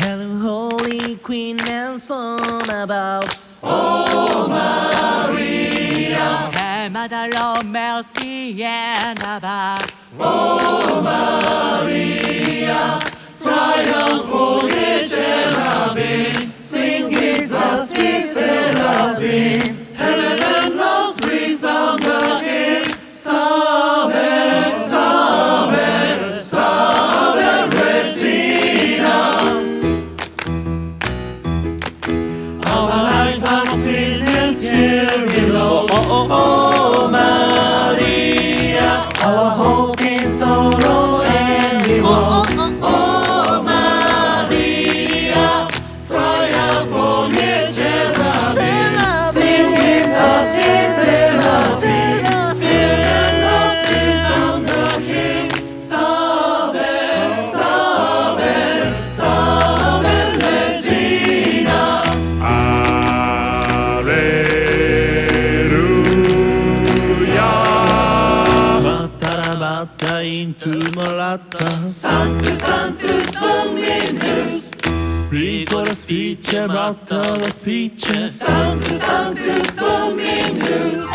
Hail Holy Queen and song about Oh Maria, Hail Mother of Mercy and Love. Oh Maria, triumph for each cherubim, sing with the sweet seraphim. Heaven and earth resound the hymn. Salve, salve, salve Regina. Our life has sinners here below. Oh Maria, our hope in sorrow and woe. Oh Maria, triumph for each cherubim, sing with us in seraphim. Heaven and earth resound the hymn. Salve, salve, salve Regina. Matta into Malatta. Sanctus, Sanctus Dominus. Read all the speech about the speeches. Sanctus, Sanctus Dominus.